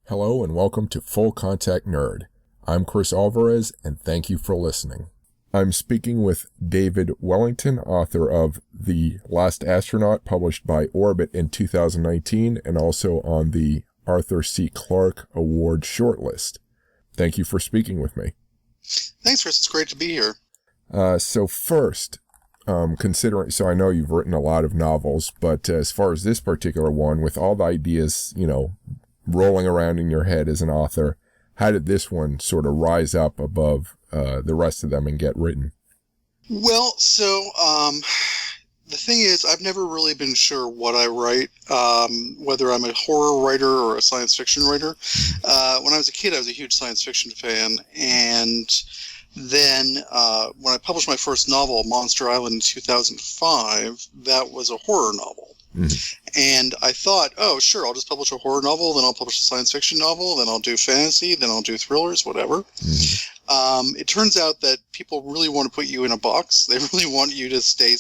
Hello and welcome to Full Contact Nerd. I'm Cris Alvarez and thank you for listening. I'm speaking with David Wellington, author of The Last Astronaut, published by Orbit in 2019 and also on the Arthur C. Clarke Award shortlist. Thank you for speaking with me. Thanks, Cris. It's great to be here. So first, considering, so I know you've written a lot of novels, but as far as this particular one, with all the ideas, rolling around in your head as an author, how did this one sort of rise up above the rest of them and get written? Well, so the thing is, I've never really been sure what I write, whether I'm a horror writer or a science fiction writer. When I was a kid, I was a huge science fiction fan, and then when I published my first novel, Monster Island, in 2005, that was a horror novel. And I thought, oh, sure, I'll just publish a horror novel, then I'll publish a science fiction novel, then I'll do fantasy, then I'll do thrillers, whatever. It turns out that people really want to put you in a box. They really want you to stay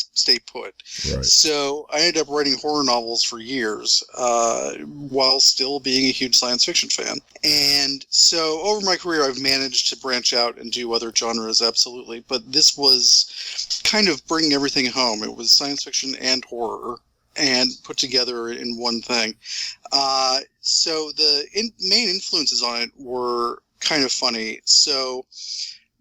put. Right. So I ended up writing horror novels for years while still being a huge science fiction fan. And so over my career, I've managed to branch out and do other genres, absolutely. But this was kind of bringing everything home. It was science fiction and horror, and put together in one thing. So the main influences on it were kind of funny. So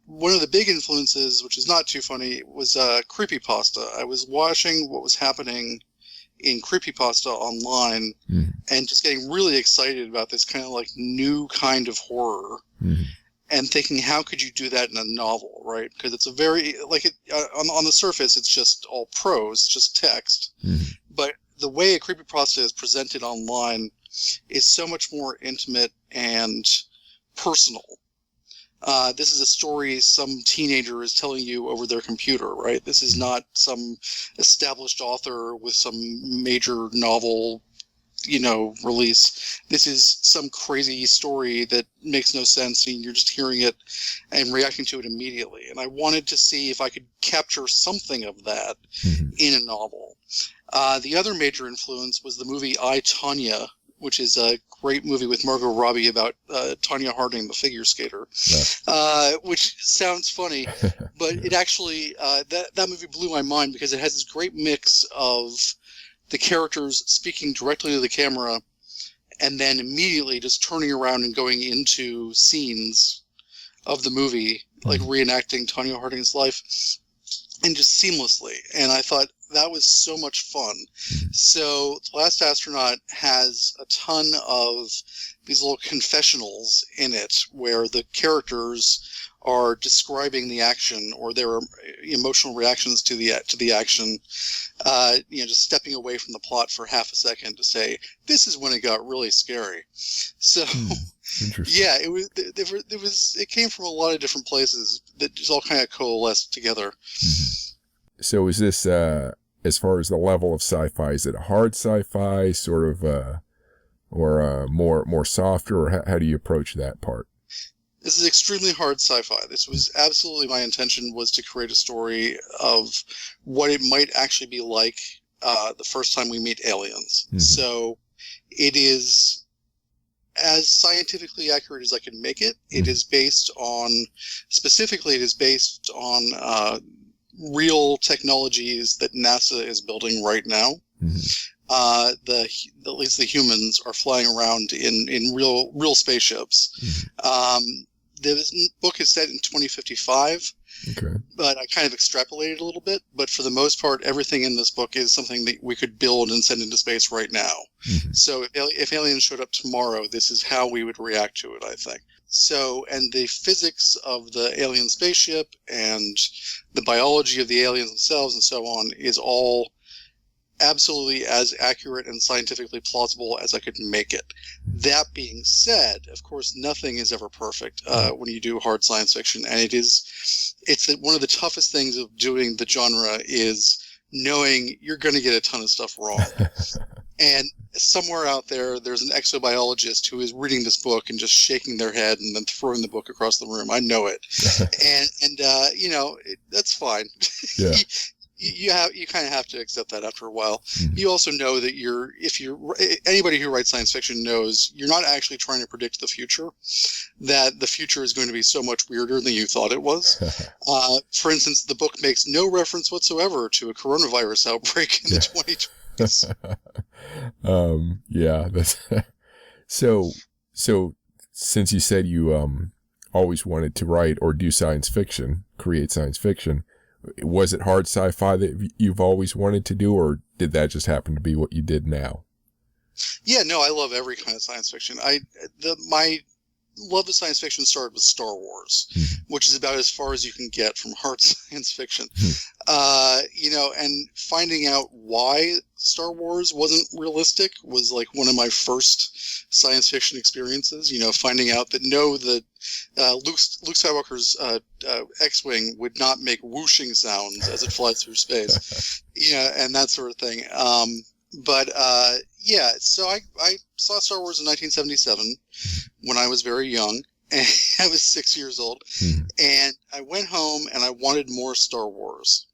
one of the big influences, which is not too funny, was creepypasta. I was watching what was happening in creepypasta online and just getting really excited about this kind of like new kind of horror. And thinking, how could you do that in a novel, right? Because it's a very, on the surface, it's just all prose, it's just text. But the way a creepypasta is presented online is so much more intimate and personal. This is a story some teenager is telling you over their computer, right? This is not some established author with some major novel release. This is some crazy story that makes no sense, and you're just hearing it and reacting to it immediately. And I wanted to see if I could capture something of that in a novel. The other major influence was the movie I, Tonya, which is a great movie with Margot Robbie about Tonya Harding, the figure skater, which sounds funny, but it actually, that movie blew my mind because it has this great mix of the characters speaking directly to the camera and then immediately just turning around and going into scenes of the movie, like reenacting Tonya Harding's life, and just seamlessly. And I thought that was so much fun. So The Last Astronaut has a ton of these little confessionals in it where the characters are describing the action or their emotional reactions to the action, just stepping away from the plot for half a second to say, this is when it got really scary. So, yeah, it came from a lot of different places that just all kind of coalesced together. So is this, as far as the level of sci-fi, is it hard sci-fi sort of, or more softer, or how do you approach that part? This is extremely hard sci-fi. This was absolutely my intention, was to create a story of what it might actually be like the first time we meet aliens. So it is as scientifically accurate as I can make it. It is based on, specifically it is based on real technologies that NASA is building right now. At least the humans are flying around in real spaceships. The book is set in 2055, but I kind of extrapolated a little bit. But for the most part, everything in this book is something that we could build and send into space right now. So if aliens showed up tomorrow, this is how we would react to it, I think. So, and the physics of the alien spaceship and the biology of the aliens themselves and so on is all absolutely as accurate and scientifically plausible as I could make it. That being said, of course, nothing is ever perfect when you do hard science fiction, and it's one of the toughest things of doing the genre is knowing you're going to get a ton of stuff wrong. And somewhere out there, there's an exobiologist who is reading this book and just shaking their head and then throwing the book across the room. I know it. and that's fine. Yeah. you kind of have to accept that after a while. Mm-hmm. You also know that anybody who writes science fiction knows you're not actually trying to predict the future, that the future is going to be so much weirder than you thought it was. For instance, the book makes no reference whatsoever to a coronavirus outbreak in the 2020s. Yeah, that's so since you said you always wanted to write or do science fiction, create science fiction, was it hard sci-fi that you've always wanted to do, or did that just happen to be what you did now? Yeah, no, I love every kind of science fiction. My love of science fiction started with Star Wars, which is about as far as you can get from hard science fiction. And finding out why Star Wars wasn't realistic was like one of my first science fiction experiences. Finding out that Luke Skywalker's X-wing would not make whooshing sounds as it flies through space, and that sort of thing. So I saw Star Wars in 1977 when I was very young, and I was 6 years old, and I went home and I wanted more Star Wars.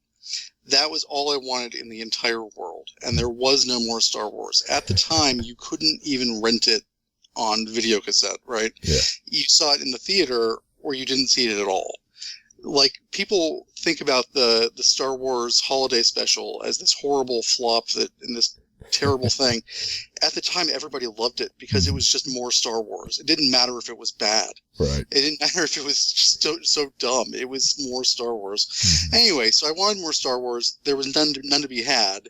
That was all I wanted in the entire world, and there was no more Star Wars. At the time, you couldn't even rent it on video cassette, right? Yeah. You saw it in the theater, or you didn't see it at all. Like, people think about the Star Wars holiday special as this horrible flop and this terrible thing. At the time, everybody loved it because it was just more Star Wars. It didn't matter if it was bad. Right. It didn't matter if it was just so dumb. It was more Star Wars. Anyway, so I wanted more Star Wars. There was none to be had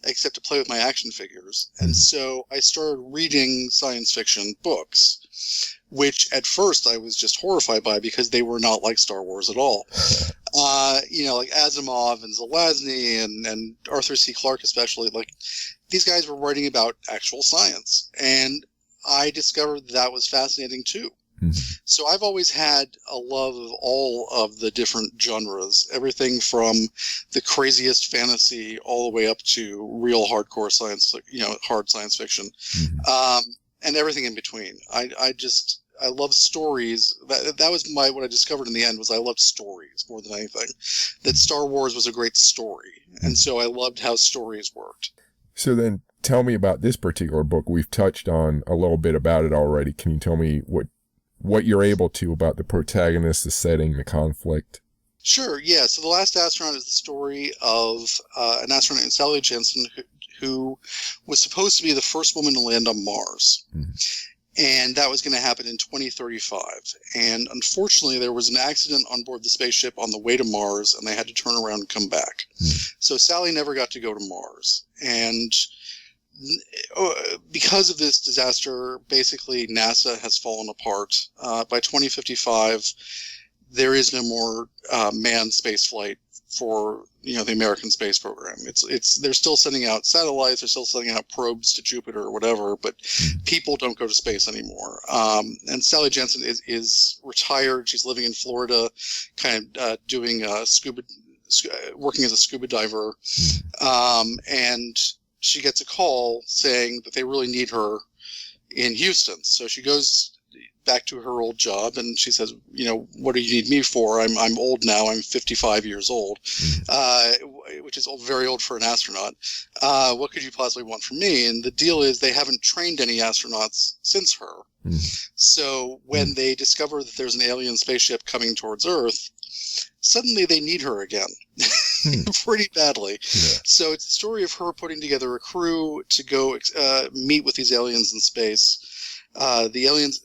except to play with my action figures. And so I started reading science fiction books, which at first I was just horrified by because they were not like Star Wars at all. Like Asimov and Zelazny and Arthur C. Clarke especially, like, these guys were writing about actual science, and I discovered that was fascinating too. So I've always had a love of all of the different genres, everything from the craziest fantasy all the way up to real hardcore science, hard science fiction, and everything in between. I love stories. That was what I discovered in the end was I loved stories more than anything. That Star Wars was a great story, and so I loved how stories worked. So then tell me about this particular book. We've touched on a little bit about it already. Can you tell me what you're able to about the protagonist, the setting, the conflict? Sure, yeah. So The Last Astronaut is the story of an astronaut named Sally Jensen who was supposed to be the first woman to land on Mars. And that was going to happen in 2035. And unfortunately, there was an accident on board the spaceship on the way to Mars, and they had to turn around and come back. So Sally never got to go to Mars. And because of this disaster, basically NASA has fallen apart. By 2055, there is no more manned space flight for the American space program. They're still sending out satellites, they're still sending out probes to Jupiter or whatever, but people don't go to space anymore. And Sally Jensen is retired. She's living in Florida, kind of doing working as a scuba diver, and she gets a call saying that they really need her in Houston. So she goes back to her old job, and she says, what do you need me for? I'm old now. I'm 55 years old, which is very old for an astronaut. What could you possibly want from me? And the deal is they haven't trained any astronauts since her. So when they discover that there's an alien spaceship coming towards Earth, suddenly they need her again. Pretty badly. Yeah. So it's the story of her putting together a crew to go meet with these aliens in space. The aliens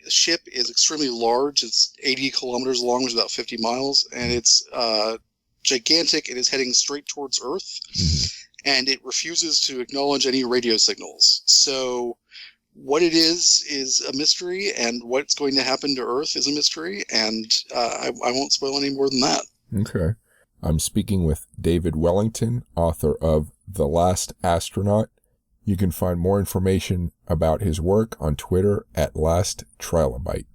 ship is extremely large. It's 80 kilometers long, which is about 50 miles, and it's gigantic. It is heading straight towards Earth, and it refuses to acknowledge any radio signals. So what it is a mystery, and what's going to happen to Earth is a mystery, and I won't spoil any more than that. Okay. I'm speaking with David Wellington, author of The Last Astronaut. You can find more information about his work on Twitter at Last Trilobite.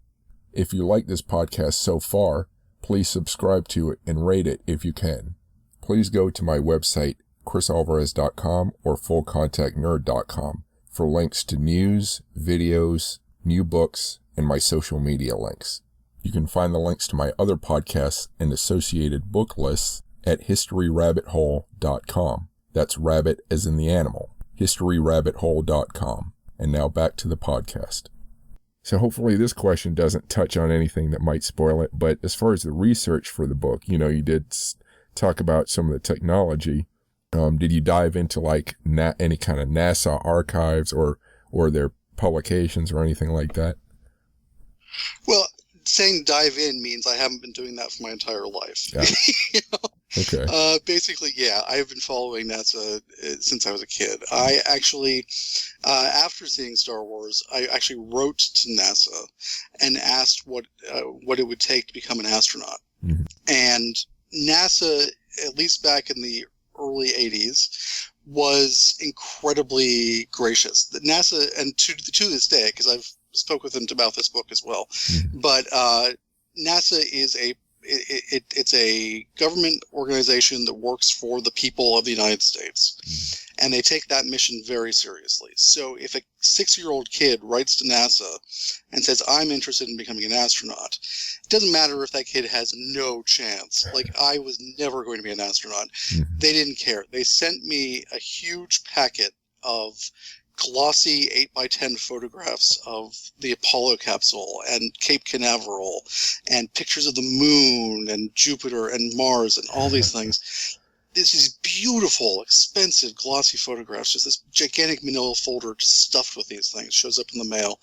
If you like this podcast so far, please subscribe to it and rate it if you can. Please go to my website, crisalvarez.com or fullcontactnerd.com for links to news, videos, new books, and my social media links. You can find the links to my other podcasts and associated book lists at historyrabbithole.com. That's rabbit as in the animal. historyrabbithole.com. And now back to the podcast. So hopefully this question doesn't touch on anything that might spoil it, but as far as the research for the book, you did talk about some of the technology. Did you dive into like any kind of NASA archives or their publications or anything like that? Well, saying dive in means I haven't been doing that for my entire life. Yeah. Okay. Basically, yeah, I have been following NASA since I was a kid. I actually, after seeing Star Wars, I actually wrote to NASA and asked what it would take to become an astronaut. Mm-hmm. And NASA, at least back in the early 80s, was incredibly gracious. NASA, and to this day, because I've spoke with them about this book as well, but NASA is it's a government organization that works for the people of the United States, and they take that mission very seriously. So if a 6-year-old kid writes to NASA and says, I'm interested in becoming an astronaut, it doesn't matter if that kid has no chance. Like, I was never going to be an astronaut. They didn't care. They sent me a huge packet of glossy 8x10 photographs of the Apollo capsule and Cape Canaveral and pictures of the moon and Jupiter and Mars and all these things. This is beautiful, expensive, glossy photographs. Just this gigantic manila folder just stuffed with these things shows up in the mail.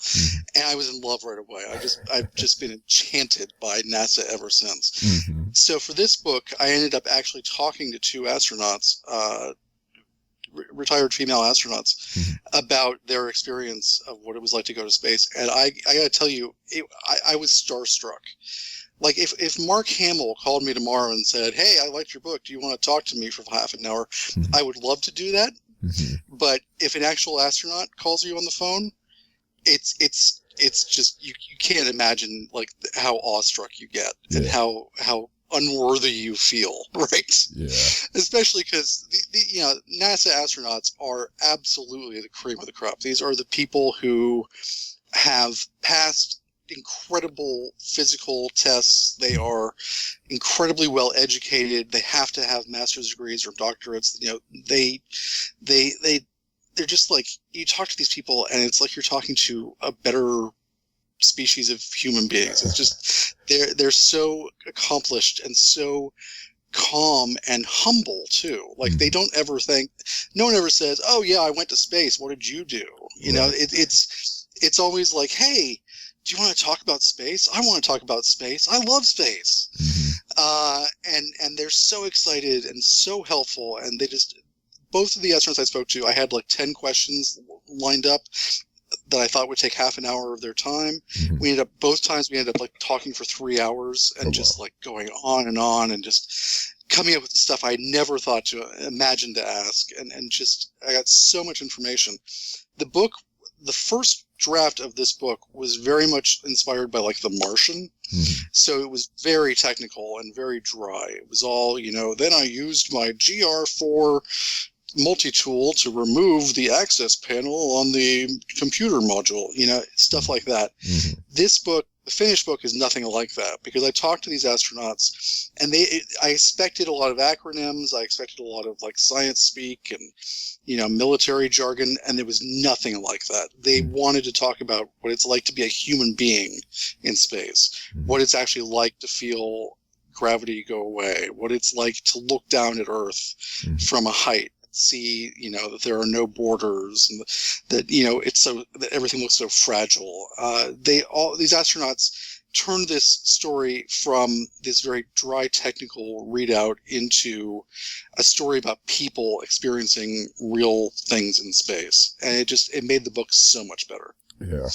And I was in love right away. I've just been enchanted by NASA ever since. So for this book, I ended up actually talking to 2 astronauts, retired female astronauts, about their experience of what it was like to go to space. And I gotta tell you, I was starstruck. Like, if Mark Hamill called me tomorrow and said, hey, I liked your book, do you want to talk to me for half an hour? I would love to do that. But if an actual astronaut calls you on the phone, it's just, you can't imagine like how awestruck you get and how unworthy you feel, right? Yeah. Especially because the NASA astronauts are absolutely the cream of the crop. These are the people who have passed incredible physical tests. They are incredibly well educated. They have to have master's degrees or doctorates. They're just like, you talk to these people and it's like you're talking to a better species of human beings. It's just they're so accomplished and so calm and humble too. Like, they don't ever think, no one ever says, oh yeah, I went to space, what did you do? It's always like, hey, do you want to talk about space? I want to talk about space. I love space. And they're so excited and so helpful, and they just, both of the astronauts I spoke to, I had like 10 questions lined up that I thought would take half an hour of their time. Both times we ended up like talking for 3 hours and just like going on and just coming up with stuff I never thought to imagine to ask. And just, I got so much information. The first draft of this book was very much inspired by like The Martian. So it was very technical and very dry. It was all, then I used my GR4 multi-tool to remove the access panel on the computer module, stuff like that. This book, the finished book, is nothing like that, because I talked to these astronauts and I expected a lot of acronyms. I expected a lot of like science speak and, military jargon, and there was nothing like that. They wanted to talk about what it's like to be a human being in space, what it's actually like to feel gravity go away, what it's like to look down at Earth from a height, see that there are no borders, and that it's so that everything looks so fragile. These astronauts turned this story from this very dry technical readout into a story about people experiencing real things in space, and it made the book so much better. Yeah.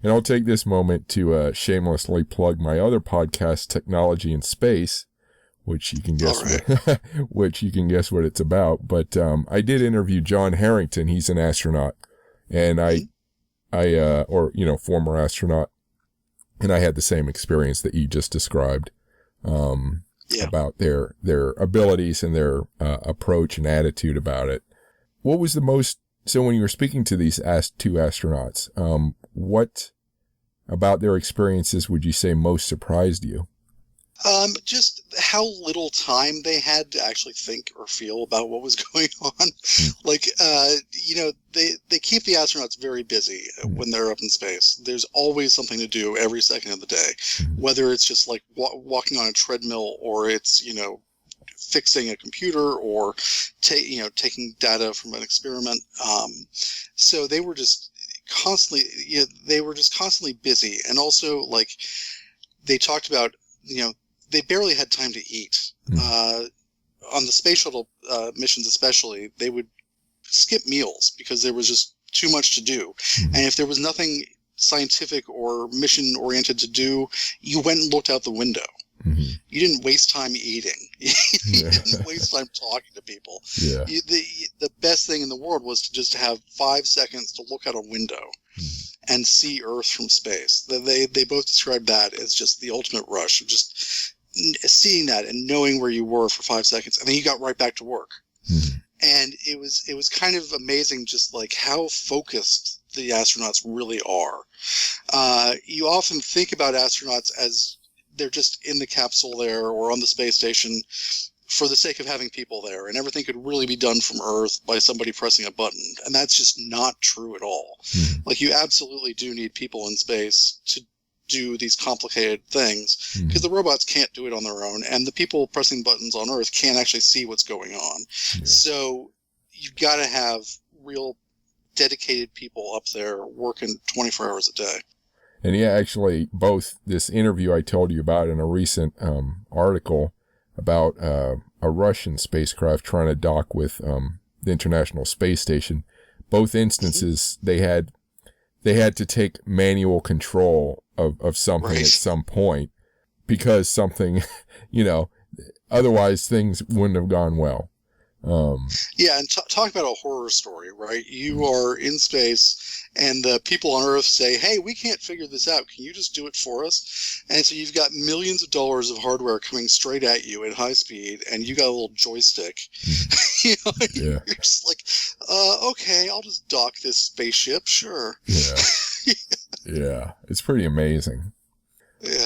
And I'll take this moment to shamelessly plug my other podcast, Technology in Space, which you can guess what it's about. But I did interview John Harrington. He's an astronaut, and former astronaut, and I had the same experience that you just described about their abilities and their approach and attitude about it. What was the most? So when you were speaking to these 2 astronauts, what about their experiences would you say most surprised you? Just how little time they had to actually think or feel about what was going on. Like, they keep the astronauts very busy when they're up in space. There's always something to do every second of the day, whether it's just like walking on a treadmill, or it's, fixing a computer, or taking data from an experiment. So they were just constantly busy. And also, like, they talked about, they barely had time to eat. On the space shuttle missions especially, they would skip meals because there was just too much to do. And if there was nothing scientific or mission-oriented to do, you went and looked out the window. You didn't waste time eating. You didn't waste time talking to people. Yeah. The best thing in the world was to just have 5 seconds to look out a window and see Earth from space. They both described that as just the ultimate rush of just seeing that and knowing where you were for 5 seconds, and then you got right back to work. And it was kind of amazing, just like how focused the astronauts really are. You often think about astronauts as they're just in the capsule there or on the space station for the sake of having people there, and everything could really be done from Earth by somebody pressing a button. And that's just not true at all. Like, you absolutely do need people in space to do these complicated things, because the robots can't do it on their own, and the people pressing buttons on Earth can't actually see what's going on. So you've got to have real dedicated people up there working 24 hours a day. And yeah, actually, both this interview I told you about and a recent article about a Russian spacecraft trying to dock with the International Space Station, both instances they had to take manual control of something at some point, because something, otherwise things wouldn't have gone well. And talk about a horror story, right? You are in space, and the people on Earth say, "Hey, we can't figure this out. Can you just do it for us?" And so you've got millions of dollars of hardware coming straight at you at high speed, and you got a little joystick. You're just like, okay, I'll just dock this spaceship, sure. Yeah, it's pretty amazing. Yeah.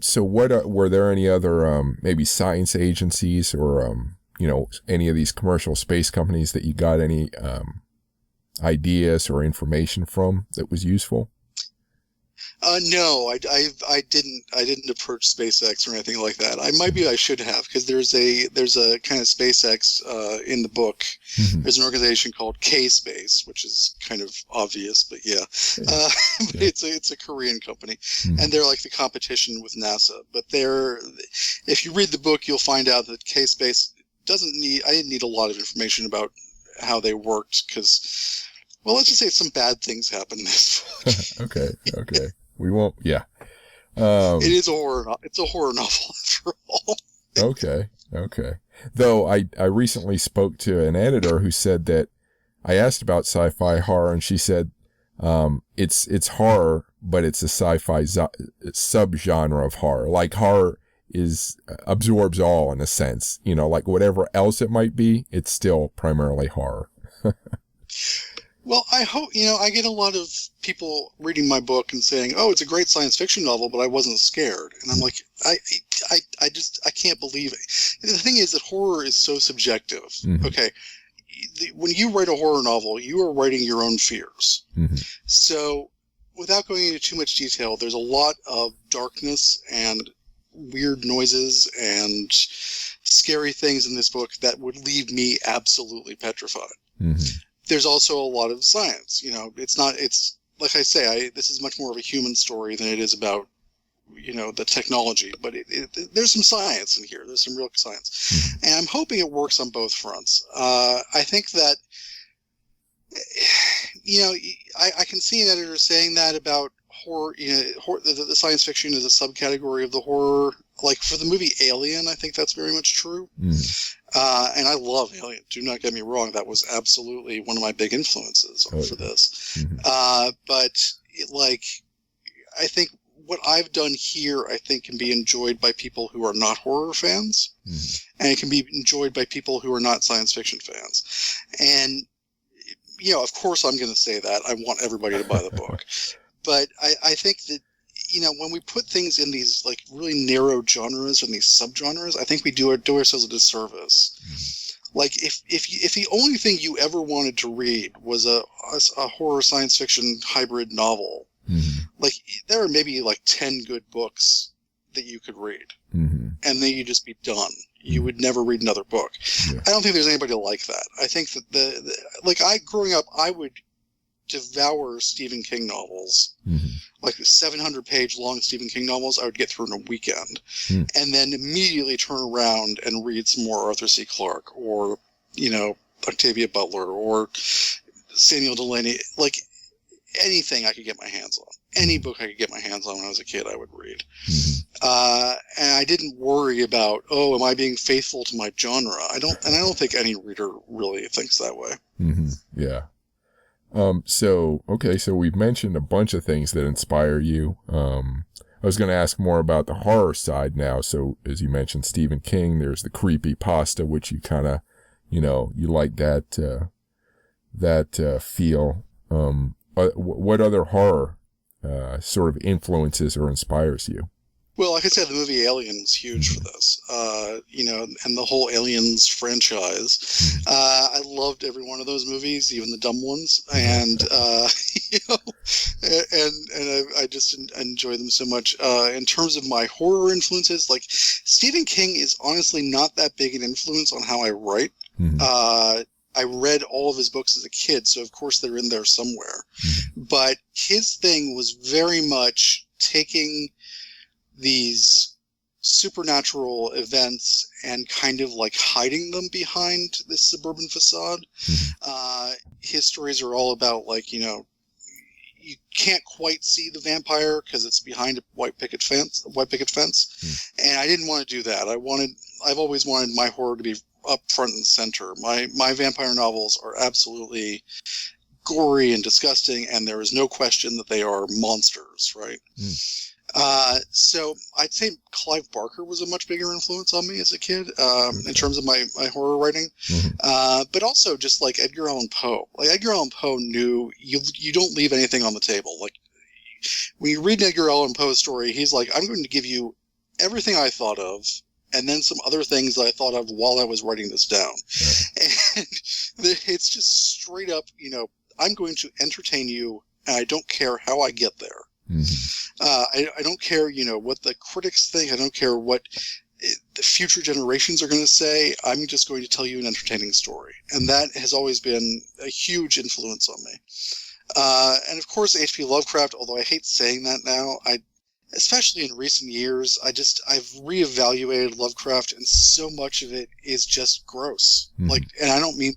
So were there any other maybe science agencies or any of these commercial space companies that you got any ideas or information from that was useful? No, I didn't approach SpaceX or anything like that. I should have, because there's a kind of SpaceX in the book. There's an organization called K-Space, which is kind of obvious, but it's a Korean company, and they're like the competition with NASA. But if you read the book, you'll find out that K-Space I didn't need a lot of information about how they worked, because, well, let's just say some bad things happen in this book. Okay. We won't, it is a horror. It's a horror novel after all. Okay. Though I recently spoke to an editor who said that I asked about sci-fi horror, and she said it's horror, but it's a sci-fi subgenre of horror. Like, horror absorbs all in a sense, like whatever else it might be, it's still primarily horror. Well, I hope, I get a lot of people reading my book and saying, "Oh, it's a great science fiction novel, but I wasn't scared." And I'm like, I can't believe it. The thing is that horror is so subjective. Okay. When you write a horror novel, you are writing your own fears. So without going into too much detail, there's a lot of darkness and weird noises and scary things in this book that would leave me absolutely petrified. There's also a lot of science. It's like I say, this is much more of a human story than it is about, the technology, but there's some science in here. There's some real science, and I'm hoping it works on both fronts. I think that, I can see an editor saying that about horror. The science fiction is a subcategory of the horror. Like for the movie Alien, I think that's very much true. And I love Alien. Do not get me wrong; that was absolutely one of my big influences for this. But I think what I've done here, I think, can be enjoyed by people who are not horror fans, and it can be enjoyed by people who are not science fiction fans. And of course, I'm going to say that I want everybody to buy the book, but I think that when we put things in these like really narrow genres and these subgenres, I think we do ourselves a disservice. Like if the only thing you ever wanted to read was a horror science fiction hybrid novel, like there are maybe like 10 good books that you could read, and then you'd just be done. You would never read another book. I don't think there's anybody like that. I think that growing up, I would devour Stephen King novels, like 700-page long Stephen King novels. I would get through in a weekend, and then immediately turn around and read some more Arthur C. Clarke or Octavia Butler or Samuel Delany. Like anything I could get my hands on, any book I could get my hands on when I was a kid, I would read. And I didn't worry about, am I being faithful to my genre? I don't think any reader really thinks that way. Yeah. So we've mentioned a bunch of things that inspire you. I was going to ask more about the horror side now. So as you mentioned, Stephen King, there's the creepypasta, which you kind of, you like that feel. What other horror, sort of influences or inspires you? Well, like I said, the movie Alien was huge for this, and the whole Aliens franchise. I loved every one of those movies, even the dumb ones, and I just enjoy them so much. In terms of my horror influences, like Stephen King is honestly not that big an influence on how I write. I read all of his books as a kid, so of course they're in there somewhere. But his thing was very much taking these supernatural events and kind of like hiding them behind this suburban facade. His stories are all about like, you can't quite see the vampire because it's behind a white picket fence. And I didn't want to do that. I've always wanted my horror to be up front and center. My vampire novels are absolutely gory and disgusting, and there is no question that they are monsters, right? So I'd say Clive Barker was a much bigger influence on me as a kid, in terms of my horror writing. But also just like Edgar Allan Poe. Like Edgar Allan Poe knew you don't leave anything on the table. Like when you read an Edgar Allan Poe story, he's like, I'm going to give you everything I thought of, and then some other things that I thought of while I was writing this down. And it's just straight up, I'm going to entertain you, and I don't care how I get there. I don't care, what the critics think. I don't care what the future generations are going to say. I'm just going to tell you an entertaining story. And that has always been a huge influence on me. And of course, H.P. Lovecraft, although I hate saying that now, especially in recent years, I've reevaluated Lovecraft, and so much of it is just gross. Like, and I don't mean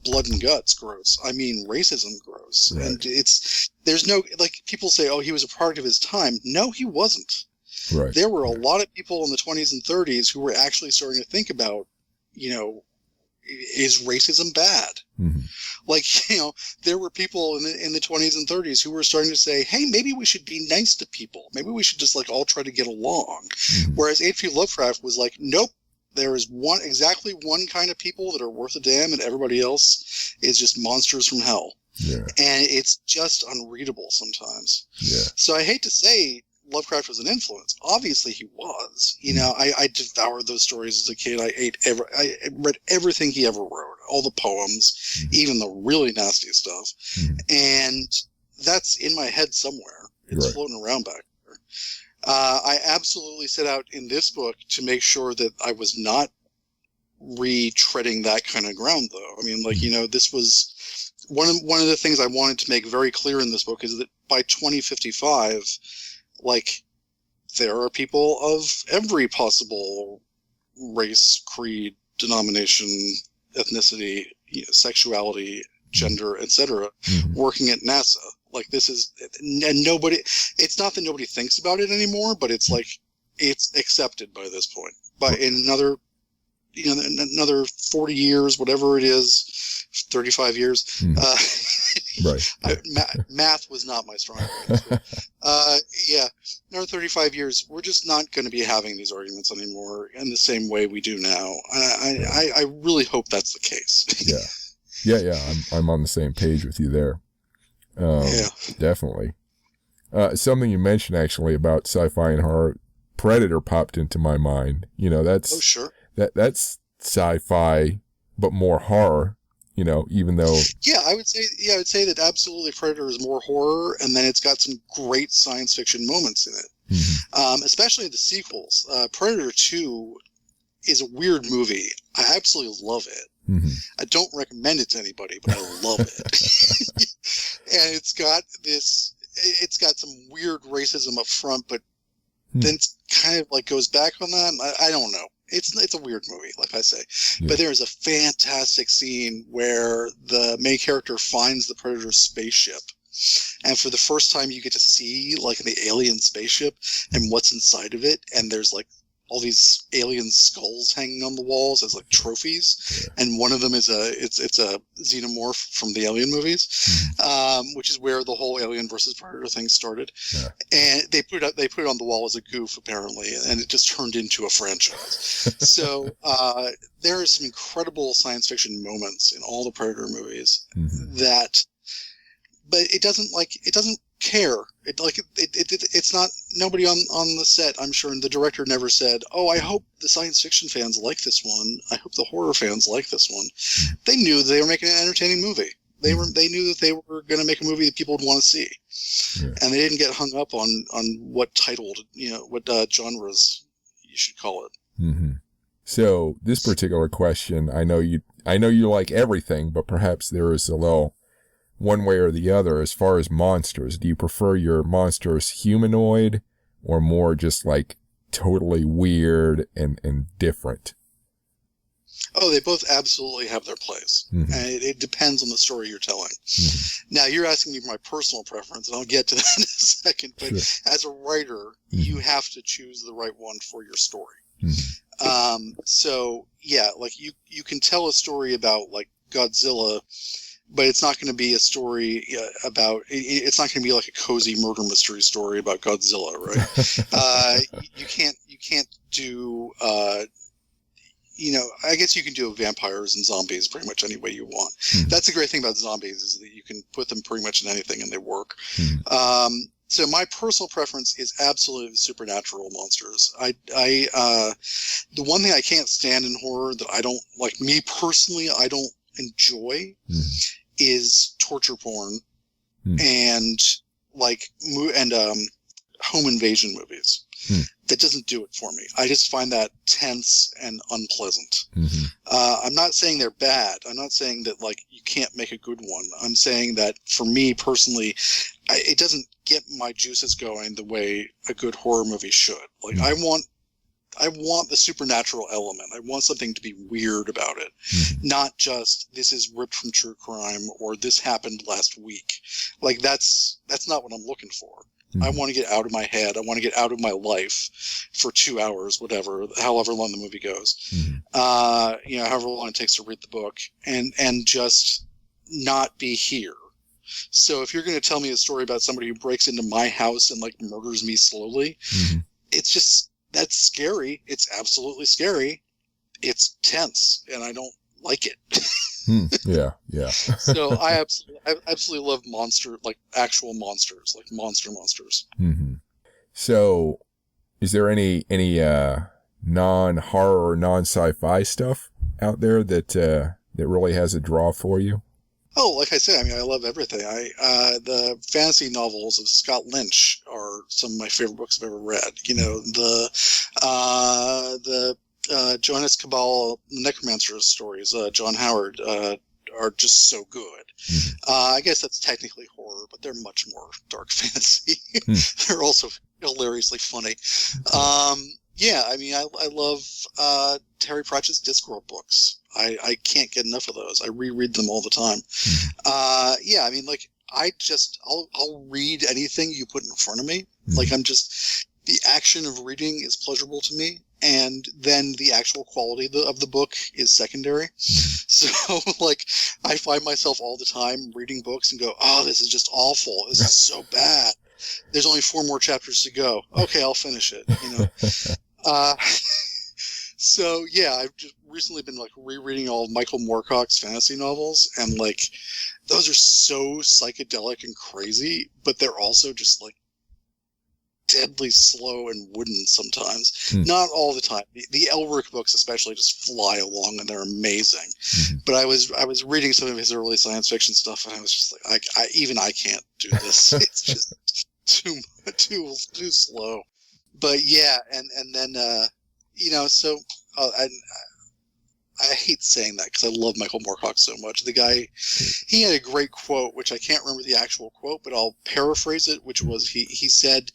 blood and guts gross. I mean racism gross. Right. And there's no, like, people say, he was a product of his time. No, he wasn't. Right. There were a lot of people in the 20s and 30s who were actually starting to think about, is racism bad? Like, there were people in the 20s and 30s who were starting to say, hey, maybe we should be nice to people. Maybe we should just like all try to get along. Whereas H.P. Lovecraft was like, nope. There is exactly one kind of people that are worth a damn, and everybody else is just monsters from hell. Yeah. And it's just unreadable sometimes. Yeah. So I hate to say Lovecraft was an influence. Obviously he was. I devoured those stories as a kid. I read everything he ever wrote, all the poems, even the really nasty stuff. And that's in my head somewhere. It's floating around back there. I absolutely set out in this book to make sure that I was not retreading that kind of ground, though. I mean, like, this was one of the things I wanted to make very clear in this book is that by 2055, like, there are people of every possible race, creed, denomination, ethnicity, sexuality, gender, etc., working at NASA. Like, this is, and it's not that nobody thinks about it anymore, but it's like, it's accepted by this point. But in another 40 years, whatever it is, 35 years, math was not my strong point. Another 35 years, we're just not going to be having these arguments anymore in the same way we do now. I really hope that's the case. Yeah. I'm on the same page with you there. Definitely. Something you mentioned actually about sci-fi and horror, Predator popped into my mind. You know, Oh, sure. that's sci-fi, but more horror, you know, even though. Yeah, I would say that absolutely Predator is more horror, and then it's got some great science fiction moments in it. Mm-hmm. Especially the sequels. Predator 2 is a weird movie. I absolutely love it. Mm-hmm. I don't recommend it to anybody, but I love it. And it's got some weird racism up front, but then it's kind of like goes back on that. I don't know. It's a weird movie, like I say. Yeah. But there is a fantastic scene where the main character finds the Predator's spaceship. And for the first time, you get to see like the alien spaceship and what's inside of it. And there's like all these alien skulls hanging on the walls as like trophies. Yeah. And one of them is it's a xenomorph from the Alien movies, which is where the whole Alien versus Predator thing started. Yeah. And they put it on the wall as a goof, apparently, and it just turned into a franchise. So there are some incredible science fiction moments in all the Predator movies but it doesn't care. It's not, nobody on the set, I'm sure, and the director never said, "Oh, I hope the science fiction fans like this one. I hope the horror fans like this one." They knew they were making an entertaining movie. They knew that they were going to make a movie that people would want to see, and they didn't get hung up on what titled, what genres you should call it. Mm-hmm. So this particular question, I know you like everything, but perhaps there is a little one way or the other as far as monsters. Do you prefer your monsters humanoid or more just like totally weird and different? Oh, they both absolutely have their place. And it depends on the story you're telling. Now, you're asking me my personal preference, and I'll get to that in a second. But as a writer, you have to choose the right one for your story. So, yeah, like you can tell a story about like Godzilla, but it's not going to be a story it's not going to be like a cozy murder mystery story about Godzilla, right? You can't do, I guess you can do vampires and zombies pretty much any way you want. That's the great thing about zombies, is that you can put them pretty much in anything and they work. So my personal preference is absolutely supernatural monsters. The one thing I can't stand in horror that I don't like, me personally, I don't enjoy is torture porn and home invasion movies. That doesn't do it for me. I just find that tense and unpleasant. I'm not saying they're bad. I'm not saying that like you can't make a good one. I'm saying that for me personally, it doesn't get my juices going the way a good horror movie should. Like I want the supernatural element. I want something to be weird about it. Not just this is ripped from true crime or this happened last week. Like that's not what I'm looking for. I want to get out of my head. I want to get out of my life for 2 hours, however long the movie goes. However long it takes to read the book, and just not be here. So if you're going to tell me a story about somebody who breaks into my house and like murders me slowly, it's just, that's scary. It's absolutely scary. It's tense, and I don't like it. Yeah. So I absolutely love actual monsters, like monsters. So is there any non-horror or non-sci-fi stuff out there that really has a draw for you? Oh, like I said, I mean, I love everything. The fantasy novels of Scott Lynch are some of my favorite books I've ever read. The Johannes Cabal Necromancer stories, John Howard, are just so good. I guess that's technically horror, but they're much more dark fantasy. They're also hilariously funny. I mean, I love Terry Pratchett's Discworld books. I can't get enough of those. I reread them all the time. I mean, like, I'll read anything you put in front of me. Like, the action of reading is pleasurable to me, and then the actual quality of the book is secondary. So, like, I find myself all the time reading books and go, "Oh, this is just awful. This is so bad. There's only 4 more chapters to go. Okay, I'll finish it." So yeah, I've just recently been like rereading all of Michael Moorcock's fantasy novels, and like those are so psychedelic and crazy, but they're also just like deadly slow and wooden sometimes. Not all the time. The Elric books especially just fly along, and they're amazing. But I was reading some of his early science fiction stuff, and I was just like, I can't do this. It's just too slow. But yeah, and then so I hate saying that because I love Michael Moorcock so much. The guy, he had a great quote, which I can't remember the actual quote, but I'll paraphrase it, which was he said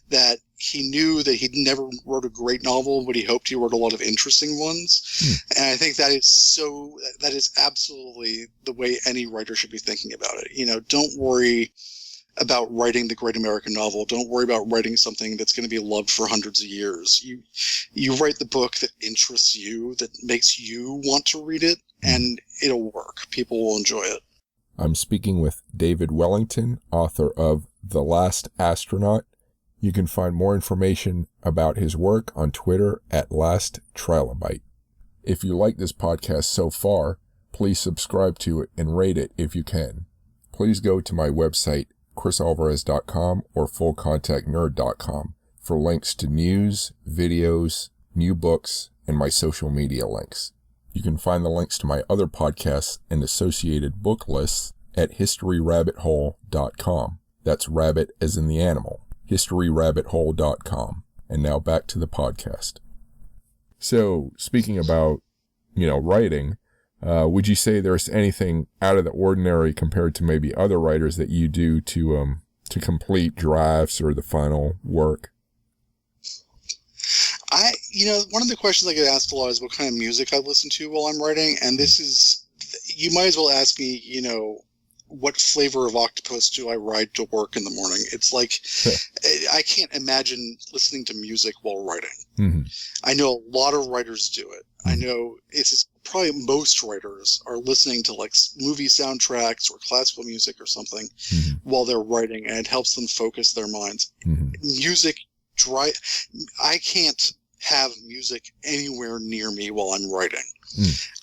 that he knew that he'd never wrote a great novel, but he hoped he wrote a lot of interesting ones. And I think that is absolutely the way any writer should be thinking about it. Don't worry about writing the great American novel. Don't worry about writing something that's going to be loved for hundreds of years. You write the book that interests you, that makes you want to read it, and it'll work. People will enjoy it. I'm speaking with David Wellington, author of The Last Astronaut. You can find more information about his work on Twitter at Last Trilobite. If you like this podcast so far, please subscribe to it and rate it if you can. Please go to my website, CrisAlvarez.com or FullContactNerd.com for links to news, videos, new books, and my social media links. You can find the links to my other podcasts and associated book lists at HistoryRabbitHole.com. That's rabbit as in the animal. HistoryRabbitHole.com. And now back to the podcast. So, speaking about, writing, would you say there's anything out of the ordinary compared to maybe other writers that you do to complete drafts or the final work? One of the questions I get asked a lot is what kind of music I listen to while I'm writing, and this is, you might as well ask me, what flavor of octopus do I ride to work in the morning? It's like, I can't imagine listening to music while writing. I know a lot of writers do it. I know it's probably most writers are listening to like movie soundtracks or classical music or something while they're writing, and it helps them focus their minds. Music, I can't have music anywhere near me while I'm writing.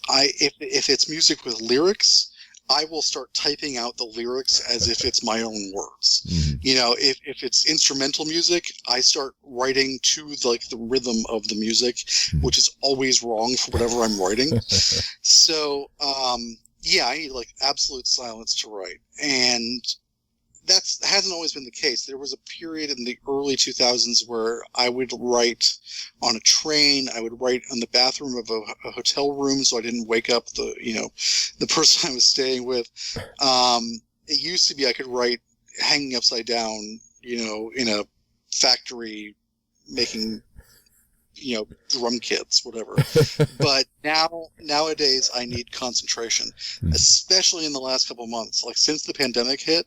If it's music with lyrics, I will start typing out the lyrics as if it's my own words. If it's instrumental music, I start writing to the rhythm of the music, which is always wrong for whatever I'm writing. So, I need absolute silence to write. And that hasn't always been the case. There was a period in the early 2000s where I would write on a train. I would write in the bathroom of a hotel room, so I didn't wake up the person I was staying with. It used to be I could write hanging upside down, in a factory making, drum kits, whatever. But nowadays I need concentration, especially in the last couple of months. Like since the pandemic hit,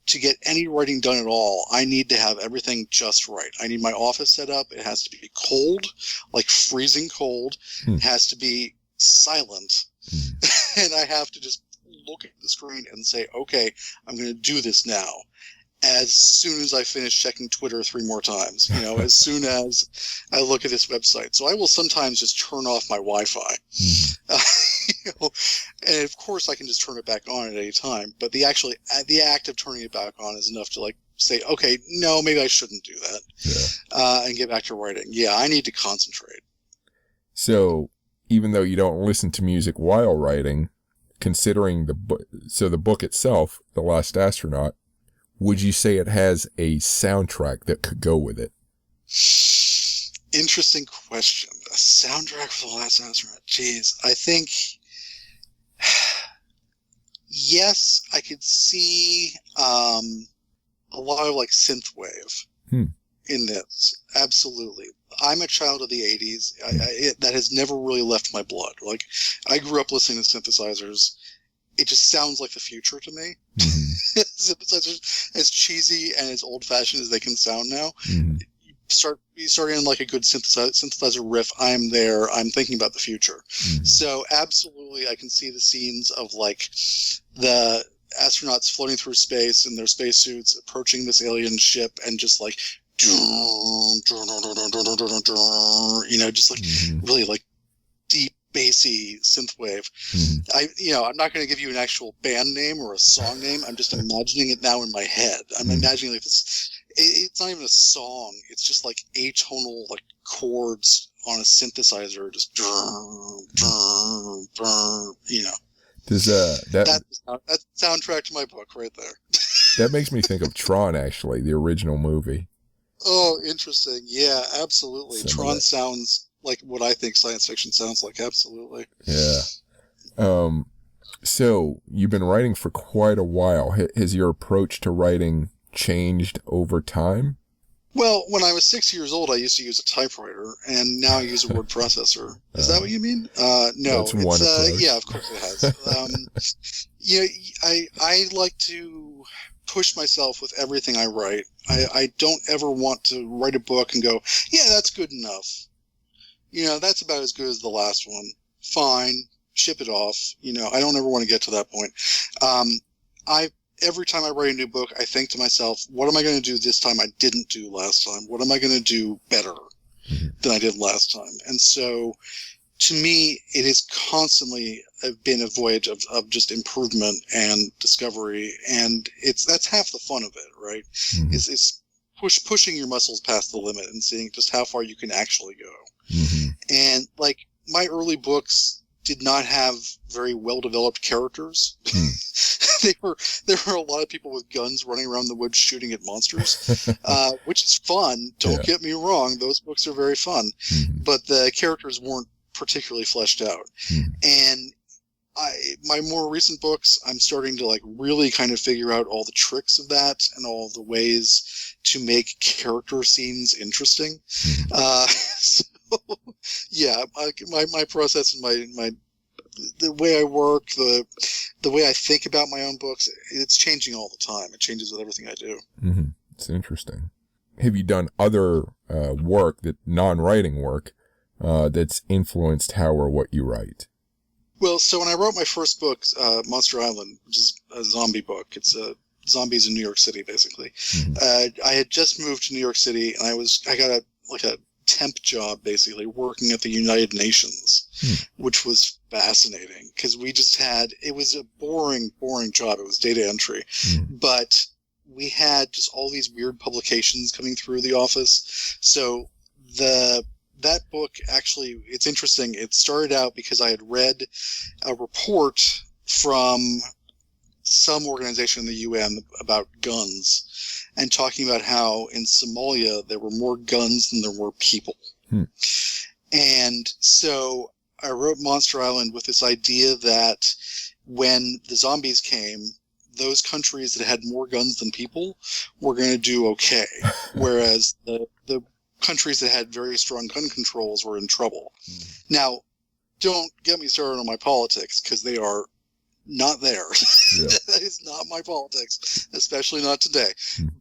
to get any writing done at all, I need to have everything just right. I need my office set up. It has to be cold, like freezing cold. It has to be silent. And I have to just look at the screen and say, okay, I'm going to do this now. As soon as I finish checking Twitter 3 more times, as soon as I look at this website. So I will sometimes just turn off my Wi-Fi. And of course I can just turn it back on at any time. But the act of turning it back on is enough to say, okay, no, maybe I shouldn't do that. And get back to writing. Yeah, I need to concentrate. So even though you don't listen to music while writing, considering the book itself, The Last Astronaut, would you say it has a soundtrack that could go with it? Interesting question. A soundtrack for The Last Astronaut. Jeez. I think, yes, I could see a lot of synth-wave in this. Absolutely. I'm a child of the 80s. That has never really left my blood. I grew up listening to synthesizers. It just sounds like the future to me. Synthesizers, as cheesy and as old-fashioned as they can sound now, you start in a good synthesizer riff. I'm there. I'm thinking about the future. So absolutely, I can see the scenes of the astronauts floating through space in their spacesuits, approaching this alien ship, and just really deep bassy synthwave. I'm not going to give you an actual band name or a song name. I'm just imagining it now in my head. I'm imagining this it's not even a song. It's just like atonal like chords on a synthesizer, just you know. Does That's the soundtrack to my book right there. that makes me think of Tron, actually, the original movie. Oh, interesting. Yeah, absolutely. Some of Tron that. sounds like what I think science fiction sounds like. Absolutely. Yeah. So you've been writing for quite a while. Has your approach to writing changed over time? Well, when I was 6 years old, I used to use a typewriter, and now I use a word processor. Is that what you mean? No, that's one approach. yeah, of course it has. Yeah, I like to push myself with everything I write. I don't ever want to write a book and go, yeah, that's good enough. You know, that's about as good as the last one. Fine, ship it off. You know, I don't ever want to get to that point. Every time I write a new book, I think to myself, what am I going to do this time I didn't do last time? What am I going to do better than I did last time? And so, to me, it has constantly been a voyage of just improvement and discovery, and that's half the fun of it, right? Mm-hmm. It's pushing your muscles past the limit and seeing just how far you can actually go. Mm-hmm. And like my early books did not have very well developed characters. There were a lot of people with guns running around the woods shooting at monsters, which is fun. Don't get me wrong; those books are very fun, but the characters weren't particularly fleshed out. And my more recent books, I'm starting to like really kind of figure out all the tricks of that and all the ways to make character scenes interesting. So yeah, my process and my the way I work, the way I think about my own books, it's changing all the time. It changes with everything I do. Mm-hmm. It's interesting. Have you done other work, that non-writing work, that's influenced how or what you write? Well, so when I wrote my first book, Monster Island, which is a zombie book, it's zombies in New York City, basically. I had just moved to New York City, and I got a temp job, basically, working at the United Nations, which was fascinating, because it was a boring job. It was data entry, but we had just all these weird publications coming through the office. So that book, actually, it's interesting. It started out because I had read a report from some organization in the UN about guns, and talking about how in Somalia there were more guns than there were people. And so I wrote Monster Island with this idea that when the zombies came, those countries that had more guns than people were going to do okay, whereas the countries that had very strong gun controls were in trouble. Now, don't get me started on my politics, because they are not there. Yeah. That is not my politics, especially not today.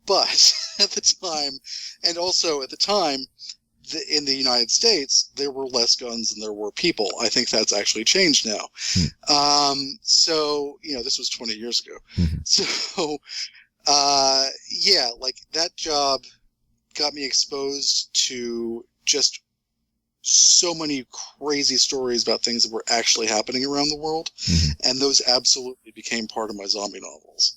But at the time, and also at the time, in the United States, there were less guns than there were people. I think that's actually changed now. So, this was 20 years ago. So, yeah, like that job got me exposed to just so many crazy stories about things that were actually happening around the world. And those absolutely became part of my zombie novels.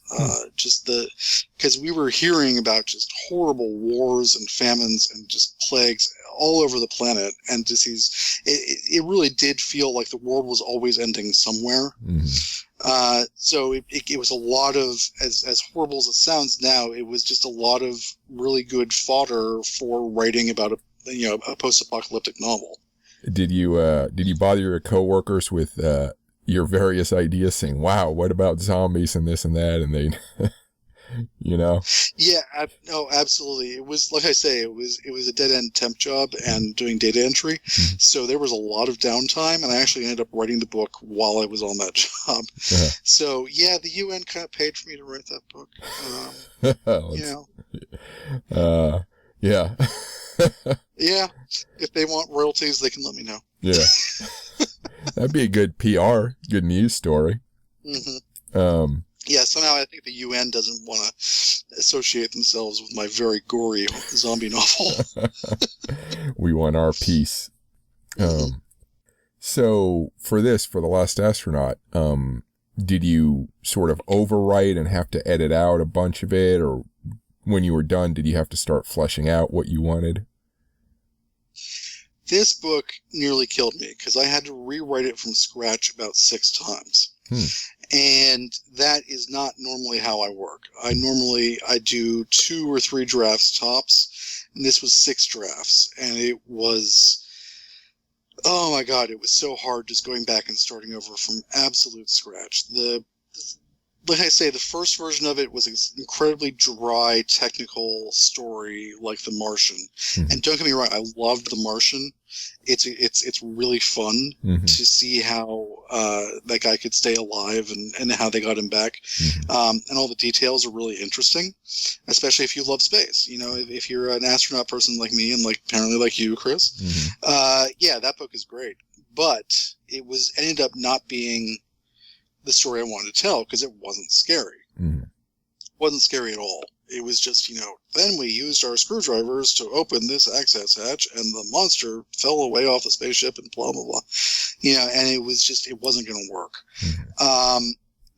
Because we were hearing about just horrible wars and famines and just plagues all over the planet. And disease. It really did feel like the world was always ending somewhere. So it was a lot of, as horrible as it sounds now, it was just a lot of really good fodder for writing about a post-apocalyptic novel. Did you bother your coworkers with your various ideas, saying, "Wow, what about zombies and this and that?" And they, Yeah, no, absolutely. It was, like I say, it was a dead-end temp job and doing data entry. So there was a lot of downtime, and I actually ended up writing the book while I was on that job. So yeah, the UN kind of paid for me to write that book. Yeah. Yeah, if they want royalties, they can let me know. Yeah, that'd be a good PR, good news story. Yeah, somehow I think the UN doesn't want to associate themselves with my very gory zombie novel. We want our piece. So for The Last Astronaut, did you sort of overwrite and have to edit out a bunch of it, or when you were done, did you have to start fleshing out what you wanted? This book nearly killed me because I had to rewrite it from scratch about 6 times. And that is not normally how I work. I do 2 or 3 drafts tops, and this was 6 drafts, and it was, oh my God, it was so hard just going back and starting over from absolute scratch. Like I say, the first version of it was an incredibly dry, technical story like The Martian. And don't get me wrong, I loved The Martian. It's really fun to see how that guy could stay alive and how they got him back. And all the details are really interesting, especially if you love space. You know, if you're an astronaut person like me and like apparently like you, Cris, yeah, that book is great. But it ended up not being the story I wanted to tell because it wasn't scary. It wasn't scary at all. It was just, then we used our screwdrivers to open this access hatch and the monster fell away off the spaceship and blah, blah, blah. And it wasn't going to work.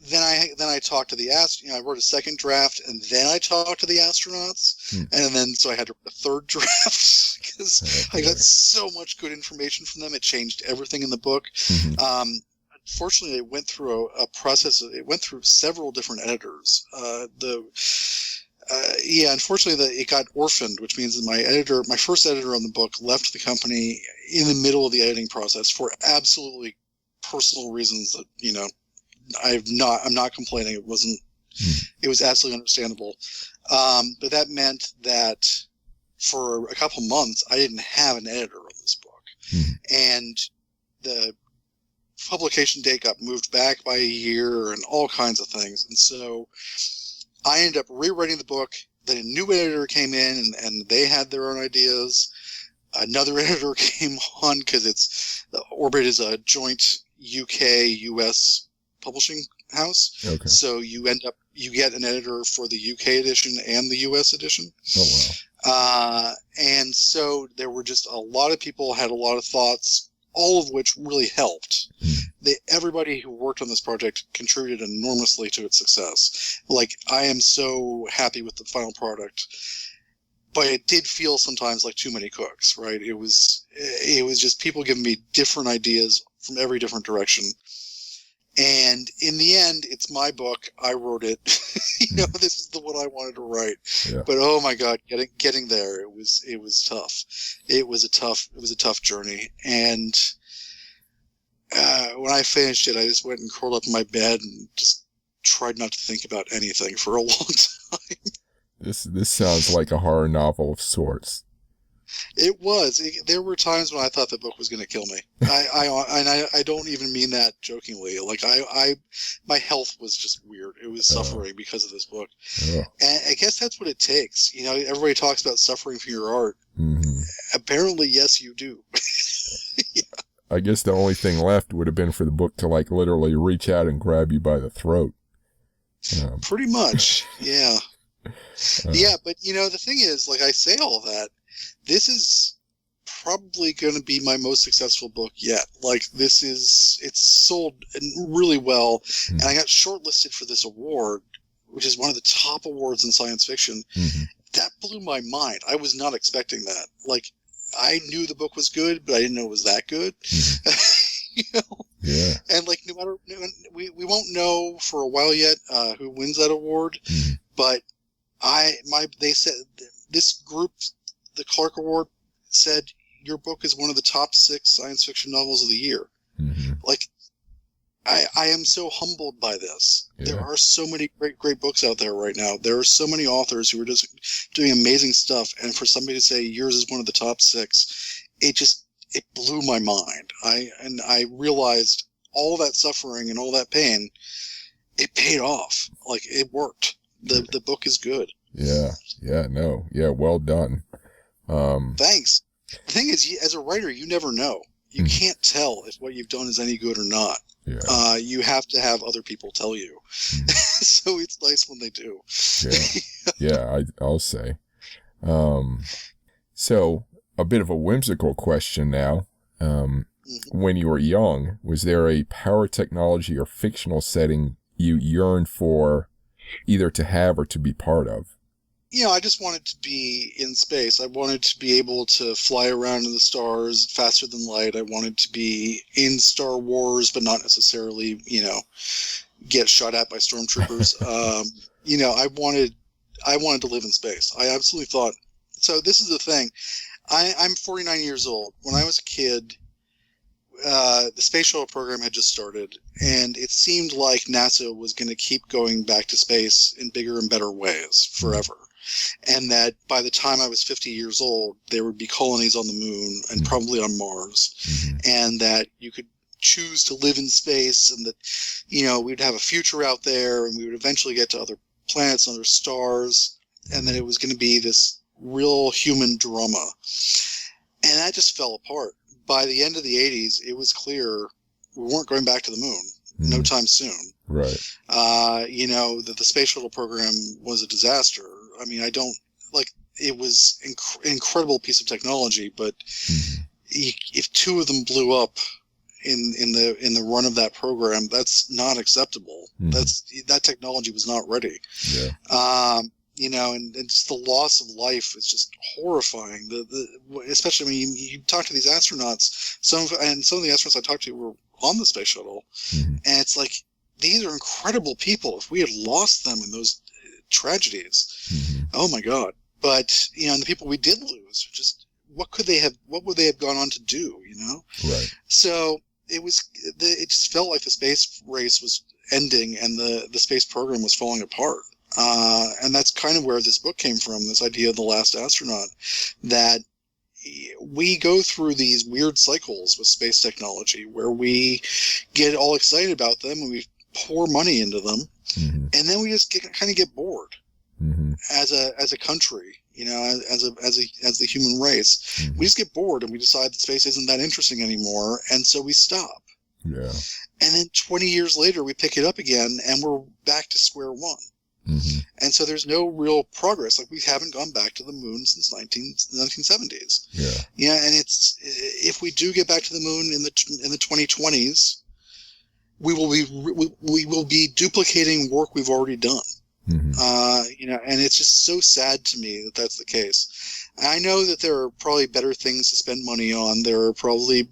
Then I talked to I wrote a second draft and then I talked to the astronauts. And then, so I had to write a third draft because I got so much good information from them. It changed everything in the book. Fortunately, it went through a process. It went through several different editors. Unfortunately, it got orphaned, which means that my first editor on the book, left the company in the middle of the editing process for absolutely personal reasons that I'm not complaining. It wasn't. It was absolutely understandable. But that meant that for a couple months, I didn't have an editor on this book, and the publication date got moved back by a year and all kinds of things. And so I ended up rewriting the book. Then a new editor came in and they had their own ideas. Another editor came on because Orbit is a joint UK-US publishing house. Okay. So you get an editor for the UK edition and the US edition. Oh, wow. And so there were just a lot of people had a lot of thoughts, all of which really helped. Everybody who worked on this project contributed enormously to its success. Like, I am so happy with the final product, but it did feel sometimes like too many cooks, right? It was just people giving me different ideas from every different direction. And in the end, it's my book. I wrote it. This is the one I wanted to write. Yeah. But oh my God, getting there, it was tough. It was a tough journey. And when I finished it, I just went and curled up in my bed and just tried not to think about anything for a long time. This sounds like a horror novel of sorts. It was. There were times when I thought the book was going to kill me. I don't even mean that jokingly. Like my health was just weird. It was suffering because of this book. And I guess that's what it takes. Everybody talks about suffering for your art. Apparently, yes, you do. Yeah. I guess the only thing left would have been for the book to like literally reach out and grab you by the throat. Pretty much. Yeah. Yeah. But the thing is, like I say all that, this is probably going to be my most successful book yet. Like it's sold really well. And I got shortlisted for this award, which is one of the top awards in science fiction. That blew my mind. I was not expecting that. Like, I knew the book was good, but I didn't know it was that good. Yeah. And like, no matter, we won't know for a while yet, who wins that award, but they said this group, the Clarke Award, said your book is one of the top 6 science fiction novels of the year. Like, I am so humbled by this. Yeah. There are so many great books out there right now. There are so many authors who are just doing amazing stuff. And for somebody to say yours is one of the top 6, it blew my mind. I realized all that suffering and all that pain, it paid off. Like, it worked. The book is good. Yeah. Yeah. Well done. Thanks. The thing is, as a writer, you never know. You can't tell if what you've done is any good or not. Yeah. You have to have other people tell you. So it's nice when they do. Yeah, I'll say. So, a bit of a whimsical question now. When you were young, was there a power technology or fictional setting you yearned for either to have or to be part of? I just wanted to be in space. I wanted to be able to fly around in the stars faster than light. I wanted to be in Star Wars, but not necessarily, get shot at by stormtroopers. I wanted to live in space. I absolutely thought. So this is the thing. I'm 49 years old. When I was a kid, the space shuttle program had just started, and it seemed like NASA was going to keep going back to space in bigger and better ways forever. And that by the time I was 50 years old, there would be colonies on the moon and probably on Mars, and that you could choose to live in space, and that, we'd have a future out there, and we would eventually get to other planets and other stars, and that it was going to be this real human drama. And that just fell apart. By the end of the 80s, it was clear we weren't going back to the moon no time soon. Right. That the space shuttle program was a disaster. I mean, it was incredible piece of technology, but if two of them blew up in the run of that program, that's not acceptable. That technology was not ready. Yeah. And just the loss of life is just horrifying. Especially when you talk to these astronauts, some of the astronauts I talked to were on the space shuttle, and it's like, these are incredible people. If we had lost them in those tragedies, oh my God. But, and the people we did lose, just what would they have gone on to do, Right. So it just felt like the space race was ending and the space program was falling apart. And that's kind of where this book came from, this idea of the Last Astronaut, that we go through these weird cycles with space technology where we get all excited about them and we pour money into them, and then we just kind of get bored as a country, as the human race. We just get bored and we decide that space isn't that interesting anymore, and so we stop. Yeah. And then 20 years later, we pick it up again, and we're back to square one. And so there's no real progress. Like, we haven't gone back to the moon since 1970s. Yeah. Yeah, and if we do get back to the moon in the 2020s, we will be duplicating work we've already done. And it's just so sad to me that that's the case. I know that there are probably better things to spend money on. There are probably,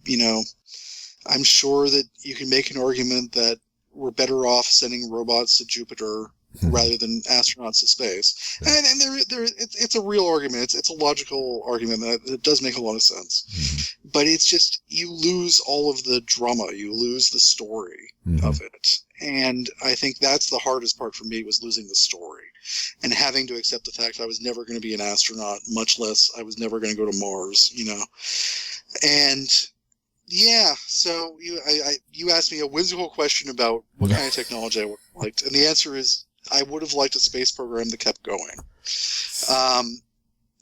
I'm sure that you can make an argument that we're better off sending robots to Jupiter rather than astronauts to space. And it's a real argument. It's a logical argument that it does make a lot of sense. But it's just, you lose all of the drama. You lose the story of it. And I think that's the hardest part for me, was losing the story and having to accept the fact I was never going to be an astronaut, much less I was never going to go to Mars, And yeah, so you asked me a whimsical question about what kind of technology I would have liked, and the answer is I would have liked a space program that kept going.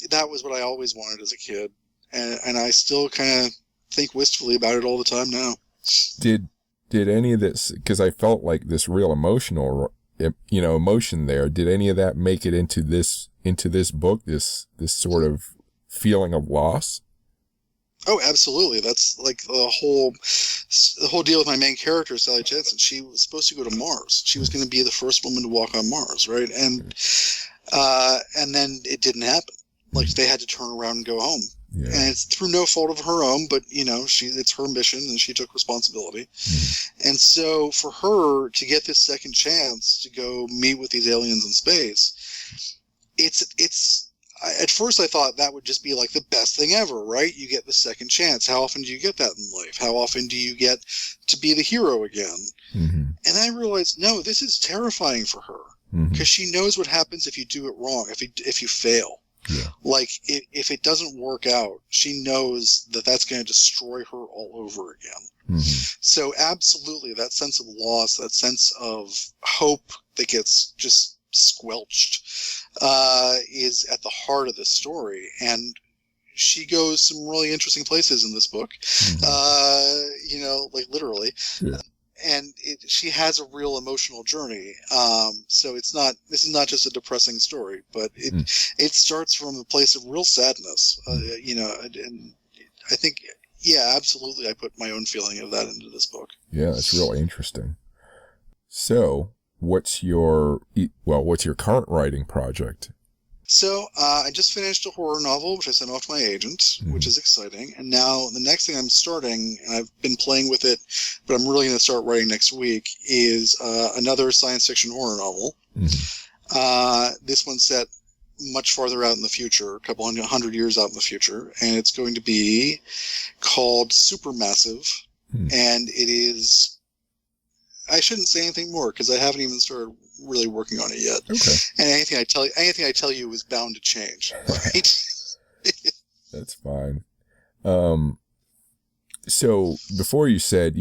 That was what I always wanted as a kid, and I still kind of think wistfully about it all the time now. Did any of this, because I felt like this real emotional, emotion there, did any of that make it into this book, this sort of feeling of loss? Oh, absolutely. That's like the whole deal with my main character, Sally Jensen. She was supposed to go to Mars. She was going to be the first woman to walk on Mars, right? And then it didn't happen. Like, they had to turn around and go home. Yeah. And it's through no fault of her own, but it's her mission and she took responsibility. And so for her to get this second chance to go meet with these aliens in space, at first I thought that would just be like the best thing ever, right? You get the second chance. How often do you get that in life? How often do you get to be the hero again? And I realized, no, this is terrifying for her, because she knows what happens if you do it wrong, if you fail. Yeah. Like, if it doesn't work out, she knows that that's going to destroy her all over again. So absolutely, that sense of loss, that sense of hope that gets just squelched, is at the heart of this story. And she goes some really interesting places in this book, like literally. Yeah. And she has a real emotional journey. So this is not just a depressing story, but it starts from a place of real sadness, and I think, yeah, absolutely, I put my own feeling of that into this book. Yeah, it's really interesting. So what's your current writing project? So I just finished a horror novel, which I sent off to my agent, which is exciting. And now the next thing I'm starting, and I've been playing with it, but I'm really going to start writing next week, is another science fiction horror novel. This one's set much farther out in the future, a couple hundred years out in the future, and it's going to be called Supermassive, and it is... I shouldn't say anything more because I haven't even started really working on it yet. Okay. And anything I tell you is bound to change. Right? That's fine. So before you said,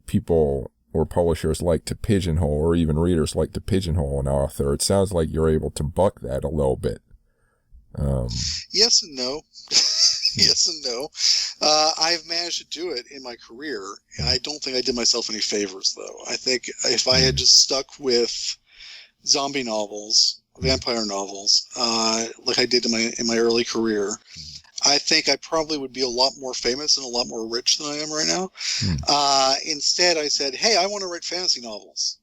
people or publishers like to pigeonhole, or even readers like to pigeonhole an author, it sounds like you're able to buck that a little bit. Yes and no. Yes and no. I've managed to do it in my career. I don't think I did myself any favors, though. I think if I had just stuck with zombie novels, vampire novels, like I did in my early career, I think I probably would be a lot more famous and a lot more rich than I am right now. Instead, I said, hey, I want to write fantasy novels.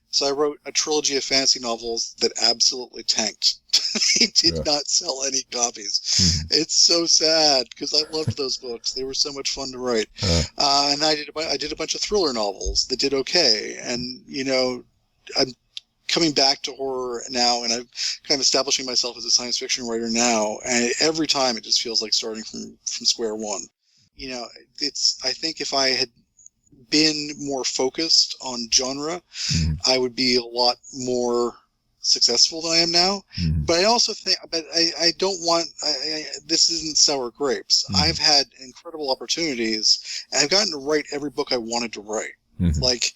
So I wrote a trilogy of fantasy novels that absolutely tanked. They did not sell any copies. It's so sad because I loved those books. They were so much fun to write. And I did a bunch of thriller novels that did okay. And, I'm coming back to horror now, and I'm kind of establishing myself as a science fiction writer now. And every time it just feels like starting from square one. I think if I had been more focused on genre, I would be a lot more successful than I am now. But I also think, I don't want, this isn't sour grapes. I've had incredible opportunities, and I've gotten to write every book I wanted to write. Like,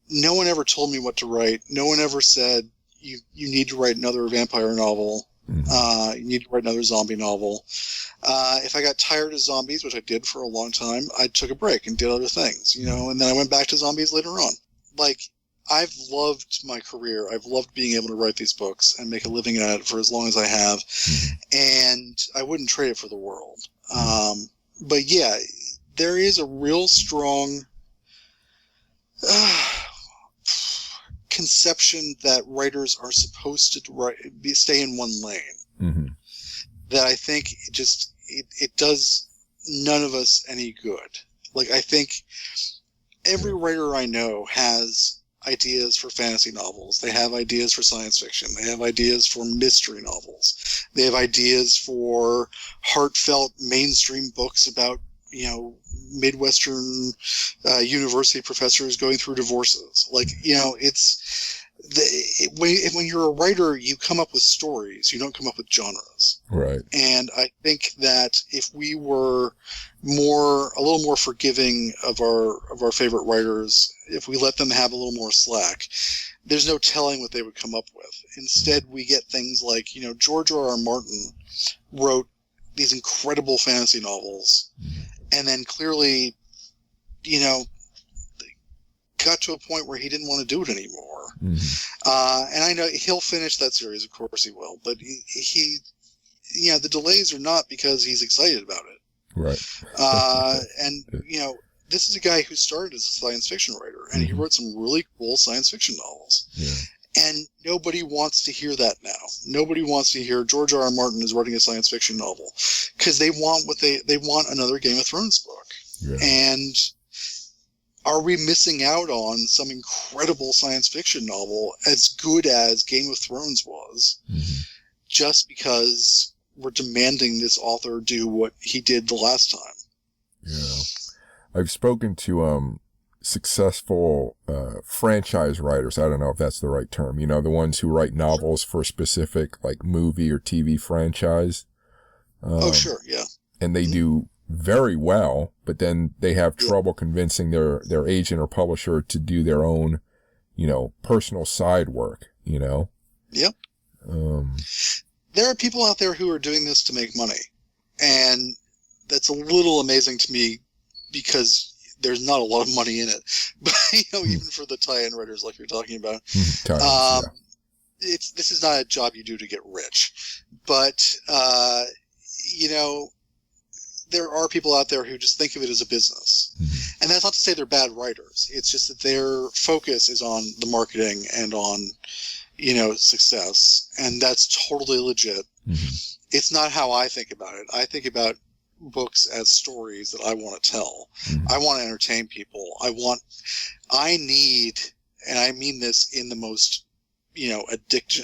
no one ever told me what to write. No one ever said, you need to write another vampire novel. You need to write another zombie novel. If I got tired of zombies, which I did for a long time, I took a break and did other things, and then I went back to zombies later on. Like, I've loved my career. I've loved being able to write these books and make a living at it for as long as I have. And I wouldn't trade it for the world. But yeah, there is a real strong conception that writers are supposed to stay in one lane. That I think it does none of us any good. Like, I think every writer I know has ideas for fantasy novels. They have ideas for science fiction. They have ideas for mystery novels. They have ideas for heartfelt mainstream books about, Midwestern university professors going through divorces. Like, it's when you're a writer, you come up with stories. You don't come up with genres. Right. And I think that if we were a little more forgiving of our favorite writers, if we let them have a little more slack, there's no telling what they would come up with. Instead, we get things like, George R.R. Martin wrote these incredible fantasy novels, and then clearly, got to a point where he didn't want to do it anymore. And I know he'll finish that series, of course he will, but he the delays are not because he's excited about it. Right. And, this is a guy who started as a science fiction writer, and he wrote some really cool science fiction novels. And nobody wants to hear that now. Nobody wants to hear George R.R. Martin is writing a science fiction novel, because they want they want another Game of Thrones book. And are we missing out on some incredible science fiction novel as good as Game of Thrones was, just because we're demanding this author do what he did the last time? Yeah. I've spoken to successful franchise writers. I don't know if that's the right term. The ones who write novels for a specific movie or TV franchise. Sure, yeah. And they do very well, but then they have trouble convincing their agent or publisher to do their own, personal side work, Yep. There are people out there who are doing this to make money, and that's a little amazing to me because there's not a lot of money in it. But, even for the tie-in writers like you're talking about, this is not a job you do to get rich. But, there are people out there who just think of it as a business. And that's not to say they're bad writers. It's just that their focus is on the marketing and on, success, and that's totally legit. Mm-hmm. It's not how I think about it. I think about books as stories that I want to tell. Mm-hmm. I want to entertain people. I need, and I mean this in the most,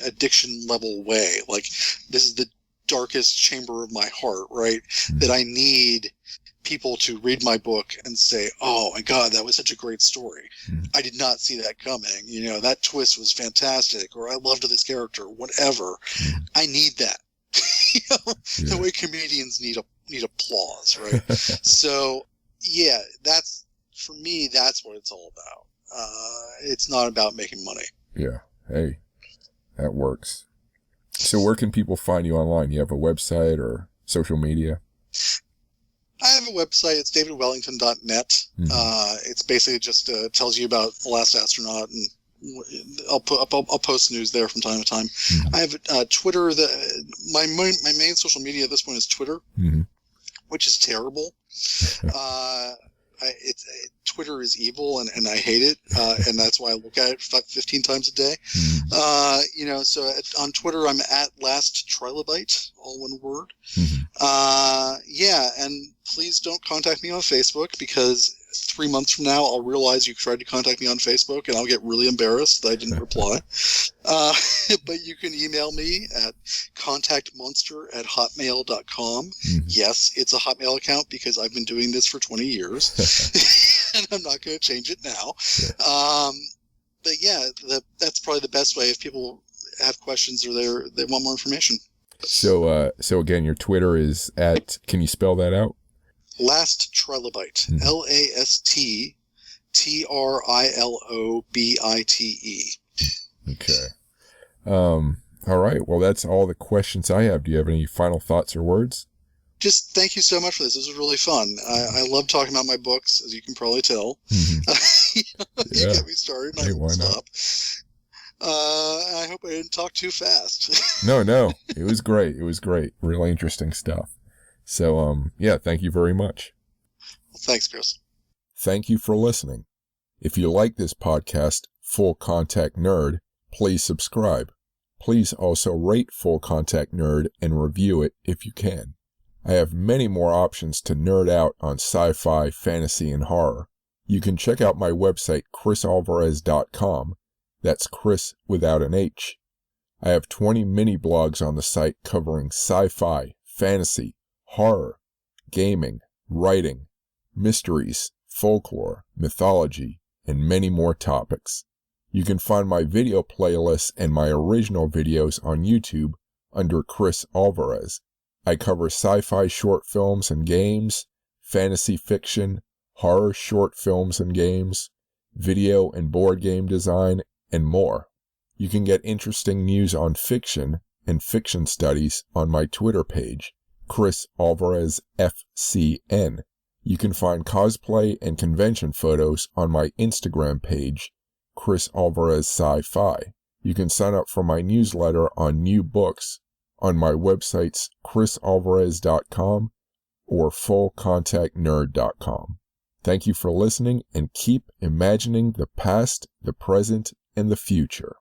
addiction level way. Like, this is the darkest chamber of my heart, right? Mm-hmm. That I need people to read my book and say, oh my God, that was such a great story. Mm-hmm. I did not see that coming. That twist was fantastic, or I loved this character, whatever. Mm-hmm. I need that. The way comedians need applause, right? So yeah, for me, that's what it's all about. It's not about making money. Yeah. Hey, that works. So where can people find you online? You have a website or social media? I have a website. It's davidwellington.net. Mm-hmm. It's basically just tells you about The Last Astronaut, and I'll post news there from time to time. Mm-hmm. I have Twitter. My main social media at this point is Twitter, mm-hmm. which is terrible. Twitter is evil, and I hate it, and that's why I look at it 15 times a day. Mm-hmm. So on Twitter I'm at Last Trilobite, all one word. Mm-hmm. And please don't contact me on Facebook, because 3 months from now I'll realize you tried to contact me on Facebook, and I'll get really embarrassed that I didn't reply. But you can email me at contactmonster@hotmail.com. Mm-hmm. Yes, it's a Hotmail account, because I've been doing this for 20 years and I'm not going to change it now. Yeah. But yeah, that's probably the best way if people have questions or they want more information. So again, your Twitter is at, can you spell that out? Last Trilobite. Mm-hmm. LASTTRILOBITE. Okay. All right. Well, that's all the questions I have. Do you have any final thoughts or words? Just thank you so much for this. This was really fun. I love talking about my books, as you can probably tell. Mm-hmm. You get me started, and hey, I won't why stop. I hope I didn't talk too fast. No. It was great. Really interesting stuff. So, thank you very much. Well, thanks, Chris. Thank you for listening. If you like this podcast, Full Contact Nerd, please subscribe. Please also rate Full Contact Nerd and review it if you can. I have many more options to nerd out on sci-fi, fantasy, and horror. You can check out my website, crisalvarez.com. That's Cris without an H. I have 20 mini blogs on the site covering sci-fi, fantasy, horror, gaming, writing, mysteries, folklore, mythology, and many more topics. You can find my video playlists and my original videos on YouTube under Cris Alvarez. I cover sci-fi short films and games, fantasy fiction, horror short films and games, video and board game design, and more. You can get interesting news on fiction and fiction studies on my Twitter page, Cris Alvarez FCN. You can find cosplay and convention photos on my Instagram page, Cris Alvarez Sci-Fi. You can sign up for my newsletter on new books on my websites crisalvarez.com or fullcontactnerd.com. Thank you for listening, and keep imagining the past, the present, and the future.